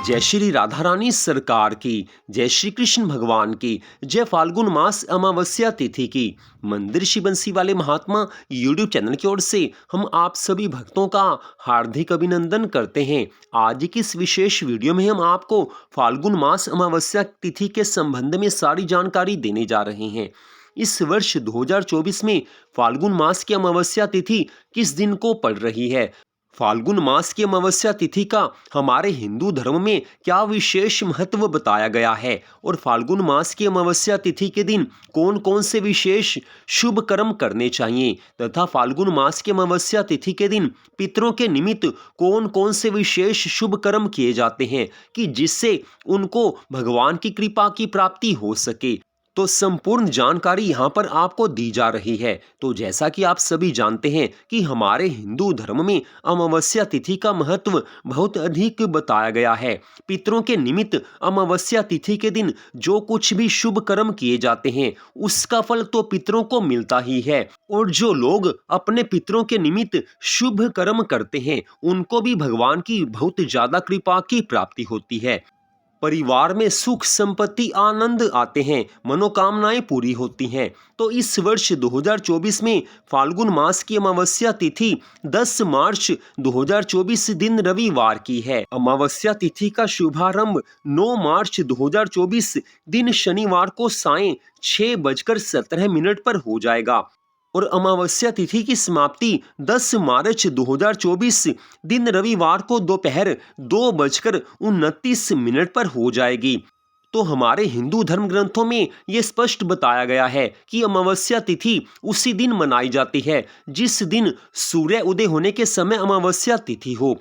जय श्री राधा रानी सरकार की, जय श्री कृष्ण भगवान की, जय फाल्गुन मास अमावस्या तिथि की। मंदिर श्री बंसी वाले महात्मा यूट्यूब चैनल की ओर से हम आप सभी भक्तों का हार्दिक अभिनंदन करते हैं। आज की इस विशेष वीडियो में हम आपको फाल्गुन मास अमावस्या तिथि के संबंध में सारी जानकारी देने जा रहे हैं। इस वर्ष 2024 में फाल्गुन मास की अमावस्या तिथि किस दिन को पड़ रही है, फाल्गुन मास की अमावस्या तिथि का हमारे हिंदू धर्म में क्या विशेष महत्व बताया गया है और फाल्गुन मास की अमावस्या तिथि के दिन कौन कौन से विशेष शुभ कर्म करने चाहिए तथा फाल्गुन मास की अमावस्या तिथि के दिन पितरों के निमित्त कौन कौन से विशेष शुभ कर्म किए जाते हैं कि जिससे उनको भगवान की कृपा की प्राप्ति हो सके, तो संपूर्ण जानकारी यहाँ पर आपको दी जा रही है। तो जैसा कि आप सभी जानते हैं कि हमारे हिंदू धर्म में अमावस्या तिथि का महत्व बहुत अधिक बताया गया है। पितरों के निमित्त अमावस्या तिथि के दिन जो कुछ भी शुभ कर्म किए जाते हैं उसका फल तो पितरों को मिलता ही है, और जो लोग अपने पितरों के निमित्त शुभ कर्म करते हैं उनको भी भगवान की बहुत ज्यादा कृपा की प्राप्ति होती है। परिवार में सुख संपत्ति आनंद आते हैं, मनोकामनाएं पूरी होती हैं। तो इस वर्ष 2024 में फाल्गुन मास की अमावस्या तिथि 10 मार्च 2024 दिन रविवार की है। अमावस्या तिथि का शुभारंभ 9 मार्च 2024 दिन शनिवार को सायं 6:17 पर हो जाएगा और अमावस्या तिथि की समाप्ति 10 मार्च 2024 दिन रविवार को दोपहर 2:29 पर हो जाएगी। तो हमारे हिंदू धर्म ग्रंथों में यह स्पष्ट बताया गया है कि अमावस्या तिथि उसी दिन मनाई जाती है जिस दिन सूर्य उदय होने के समय अमावस्या तिथि हो।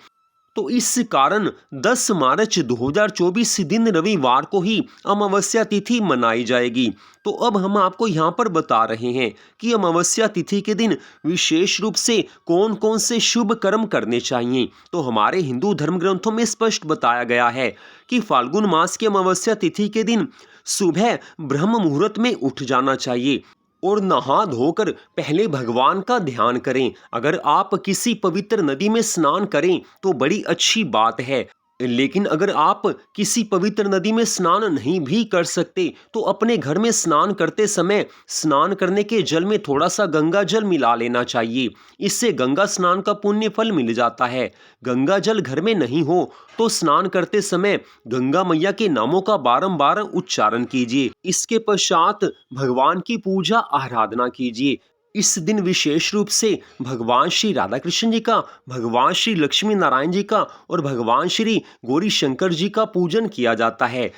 तो इस कारण 10 मार्च 2024 दिन रविवार को ही अमावस्या तिथि मनाई जाएगी। तो अब हम आपको यहाँ पर बता रहे हैं कि अमावस्या तिथि के दिन विशेष रूप से कौन कौन से शुभ कर्म करने चाहिए। तो हमारे हिंदू धर्म ग्रंथों में स्पष्ट बताया गया है कि फाल्गुन मास की अमावस्या तिथि के दिन सुबह ब्रह्म मुहूर्त में उठ जाना चाहिए और नहा धोकर पहले भगवान का ध्यान करें। अगर आप किसी पवित्र नदी में स्नान करें तो बड़ी अच्छी बात है, लेकिन अगर आप किसी पवित्र नदी में स्नान नहीं भी कर सकते तो अपने घर में स्नान करते समय स्नान करने के जल में थोड़ा सा गंगा जल मिला लेना चाहिए। इससे गंगा स्नान का पुण्य फल मिल जाता है। गंगा जल घर में नहीं हो तो स्नान करते समय गंगा मैया के नामों का बारंबार उच्चारण कीजिए। इसके पश्चात भगवान की पूजा आराधना कीजिए। इस दिन विशेष रूप से भगवान श्री राधा कृष्ण जी का, भगवान श्री लक्ष्मी नारायण जी का और भगवान श्री गौरी शंकर जी का पूजन किया जाता है।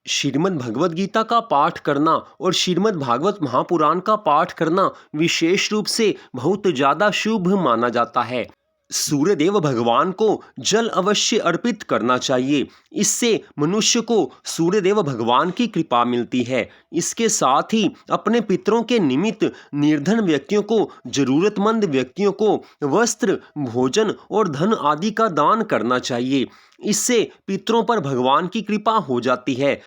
श्रीमद् भगवद गीता का पाठ करना और श्रीमद् भागवत महापुराण का पाठ करना विशेष रूप से बहुत ज्यादा शुभ माना जाता है। सूर्यदेव भगवान को जल अवश्य अर्पित करना चाहिए। इससे मनुष्य को सूर्यदेव भगवान की कृपा मिलती है। इसके साथ ही अपने पितरों के निमित्त निर्धन व्यक्तियों को, जरूरतमंद व्यक्तियों को वस्त्र, भोजन और धन आदि का दान करना चाहिए। इससे पितरों पर भगवान की कृपा हो जाती है।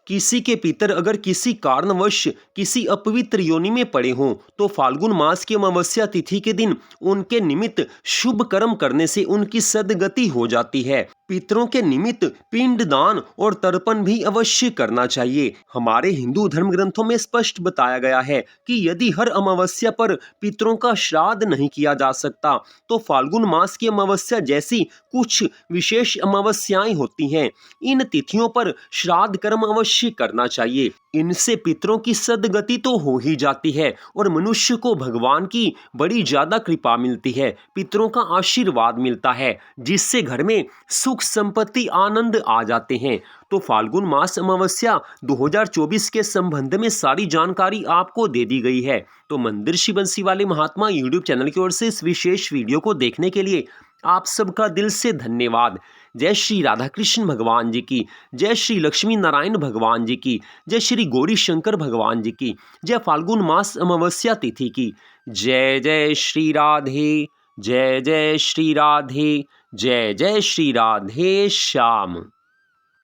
किसी के पितर अगर किसी कारणवश किसी अपवित्र योनि में पड़े हों तो फाल्गुन मास की अमावस्या तिथि के दिन उनके निमित्त शुभ कर्म करने से उनकी सद्गति हो जाती है। पितरों के निमित्त पिंड दान और तर्पण भी अवश्य करना चाहिए। हमारे हिंदू धर्म ग्रंथों में स्पष्ट बताया गया है कि यदि हर अमावस्या पर पितरों का श्राद्ध नहीं किया जा सकता तो फाल्गुन मास की अमावस्या जैसी कुछ विशेष अमावस्याएं होती हैं, इन तिथियों पर श्राद्ध कर्म अवश्य करना चाहिए। इनसे पितरों की सद्गति तो हो ही जाती है और मनुष्य को भगवान की बड़ी ज्यादा कृपा मिलती है, पितरों का आशीर्वाद मिलता है, जिससे घर में सुख संपत्ति आनंद आ जाते हैं। तो फाल्गुन मास अमावस्या 2024 के संबंध में सारी जानकारी आपको दे दी गई है। तो मंदिर श्री बंसी वाले महात्मा यूट्यूब चैनल की ओर से इस विशेष वीडियो को देखने के लिए आप सबका दिल से धन्यवाद। जय श्री राधा कृष्ण भगवान जी की, जय श्री लक्ष्मी नारायण भगवान जी की, जय श्री गौरी शंकर भगवान जी की, जय फाल्गुन मास अमावस्या तिथि की। जय जय श्री राधे, जय जय श्री राधे, जय जय श्री राधे श्याम।